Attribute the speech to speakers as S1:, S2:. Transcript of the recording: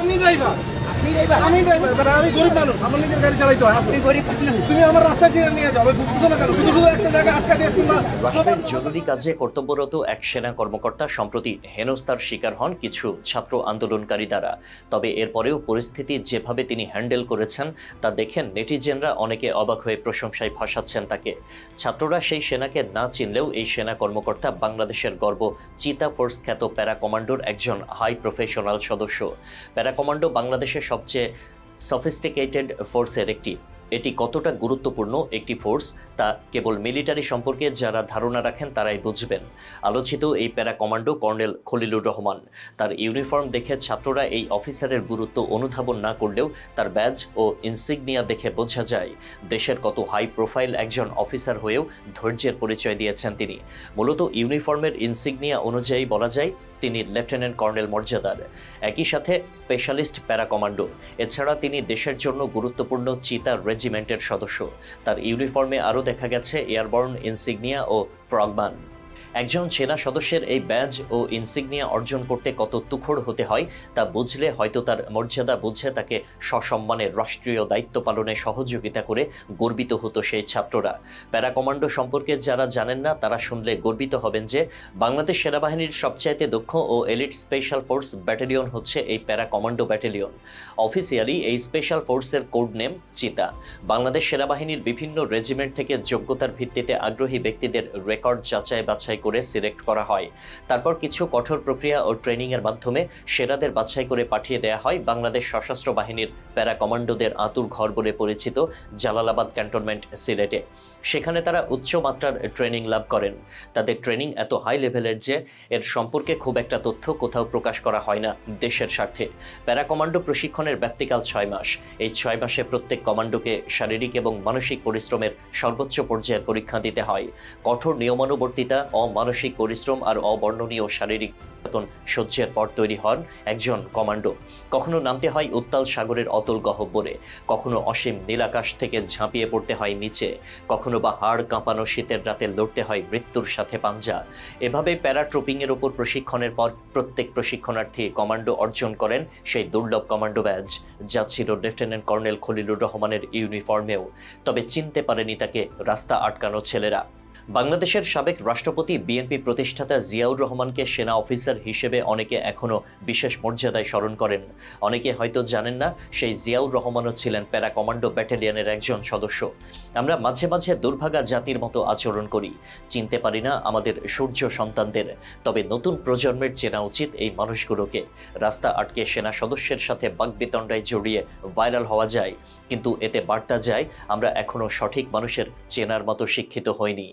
S1: আমি ড্রাইভার।
S2: আপনি ড্রাইভার?
S1: আমি ড্রাইভার, আমি গরিব মানুষ, আমার নিজের গাড়ি চালাইতে হয়।
S2: আপনি গরিব মানুষ?
S1: তুমি আমার রাস্তা চিনে নিয়ে যাবে, বুঝতেছো না কেন? শুধু শুধু একটা জায়গায় আটকা দিয়ে তোমরা
S3: রাষ্ট্রের জরুরি কাজে কর্তব্যরত এক সেনা কর্মকর্তা সম্প্রতি হেনস্থার শিকার হন কিছু ছাত্র আন্দোলনকারী দ্বারা। তবে এরপরেও পরিস্থিতি যেভাবে তিনি হ্যান্ডেল করেছেন তা দেখে নেটিজেনরা অনেকে অবাক হয়ে প্রশংসায় ভাসাচ্ছেন তাকে। ছাত্ররা সেই সেনাকে না চিনলেও এই সেনা কর্মকর্তা বাংলাদেশের গর্ব চিতা ফোর্স খ্যাত প্যারা কমান্ডোর একজন হাই প্রফেশনাল সদস্য। প্যারা কমান্ডো বাংলাদেশের সবচেয়ে সফিস্টিকেটেড ফোর্সের একটি। এটি কতটা গুরুত্বপূর্ণ একটি ফোর্স তা কেবল মিলিটারি সম্পর্কে যারা ধারণা রাখেন তারাই বুঝবেন। আলোচিত এই para commando colonel Khalilur Rahman. তার ইউনিফর্ম দেখে ছাত্ররা এই অফিসারের গুরুত্ব অনুধাবন না করলেও তার ব্যাজ ও ইনসিগনিয়া দেখে বোঝা যায় দেশের কত হাই প্রোফাইল একজন অফিসার হয়েও ধৈর্যের পরিচয় দিয়েছেন তিনি। মূলত ইউনিফর্মের ইনসিগনিয়া অনুযায়ী বলা যায় তিনি লেফটেন্যান্ট কর্নেল মর্যাদার, একই সাথে স্পেশালিস্ট প্যারা কমান্ডো। এছাড়া তিনি দেশের জন্য গুরুত্বপূর্ণ চিতা রেজিমেন্টের সদস্য। তার ইউনিফর্মে আরও দেখা গেছে এয়ারবর্ন ইনসিগনিয়া ও ফ্রগম্যান। একজন সেনা সদস্যের এই ব্যাজ ও ইনসিগনিয়া অর্জন করতে কত তুখড় হতে হয় তা বুঝলে হয়তো তার মর্যাদা বুঝে তাকে সসম্মানে রাষ্ট্রীয় দায়িত্ব পালনে সহযোগিতা করে গর্বিত হতো সেই ছাত্ররা। প্যারা কমান্ডো সম্পর্কে যারা জানেন না তারা শুনলে গর্বিত হবেন যে বাংলাদেশ সেনাবাহিনীর সবচাইতে দক্ষ ও এলিট স্পেশাল ফোর্স ব্যাটালিয়ন হচ্ছে এই প্যারা কমান্ডো ব্যাটালিয়ন। অফিসিয়ালি এই স্পেশাল ফোর্সের কোড নেম চিতা। বাংলাদেশ সেনাবাহিনীর বিভিন্ন রেজিমেন্ট থেকে যোগ্যতার ভিত্তিতে আগ্রহী ব্যক্তিদের রেকর্ড যাচাই বাছাই করে সিলেক্ট করা হয়। তারপর কিছু কঠোর প্রক্রিয়া ও ট্রেনিং এর মাধ্যমে সেরাদের বাছাই করে পাঠিয়ে দেয়া হয় বাংলাদেশ সশস্ত্র বাহিনীর প্যারা কমান্ডোদের আতুর ঘর বলে পরিচিত জালালাবাদ ক্যান্টনমেন্ট সিলেটে। সেখানে তারা উচ্চ মাত্রার ট্রেনিং লাভ করেন। তাদের ট্রেনিং এত হাই লেভেলের যে এর সম্পর্কে খুব একটা তথ্য কোথাও প্রকাশ করা হয় না দেশের স্বার্থে। প্যারা কমান্ডো প্রশিক্ষণের ব্যাপ্তিকাল 6 মাস। এই 6 মাসে প্রত্যেক কমান্ডোকে শারীরিক এবং মানসিক পরিশ্রমের সর্বোচ্চ পর্যায়ের পরীক্ষা দিতে হয়। কঠোর নিয়মানুবর্তিতা, মানসিক পরিশ্রম আর অবর্ণনীয় শারীরিক সহ্যের পর তৈরি হন একজন কমান্ডো। কখনো নামতে হয় উত্তাল সাগরের অতল গহ্বরে, কখনো অসীম নীলাকাশ থেকে ঝাঁপিয়ে পড়তে হয় নিচে, কখনো বা হাড় কাঁপানো শীতের রাতে লড়তে হয় মৃত্যুর সাথে পাঞ্জা। এভাবে প্যারাট্রুপিং এর উপর প্রশিক্ষণের পর প্রত্যেক প্রশিক্ষণার্থী কমান্ডো অর্জন করেন সেই দুর্লভ কমান্ডো ব্যাজ যা ছিল লেফটেন্যান্ট কর্নেল খলিলুর রহমানের ইউনিফর্মেও। তবে চিনতে পারেনি তাকে রাস্তা আটকানো ছেলেরা। বাংলাদেশের সাবেক রাষ্ট্রপতি বিএনপি প্রতিষ্ঠাতা জিয়াউর রহমানকে সেনা অফিসার হিসেবে অনেকে এখনও বিশেষ মর্যাদায় স্মরণ করেন। অনেকে হয়তো জানেন না সেই জিয়াউর রহমানও ছিলেন প্যারা কমান্ডো ব্যাটালিয়নের একজন সদস্য। আমরা মাঝে মাঝে দুর্ভাগা জাতির মতো আচরণ করি, চিনতে পারি না আমাদের সূর্য সন্তানদের। তবে নতুন প্রজন্মের চেনা উচিত এই মানুষগুলোকে। রাস্তা আটকে সেনা সদস্যের সাথে বাকবিতণ্ডায় জড়িয়ে ভাইরাল হওয়া যায়, কিন্তু এতে বার্তা যায় আমরা এখনও সঠিক মানুষের চেনার মতো শিক্ষিত হইনি।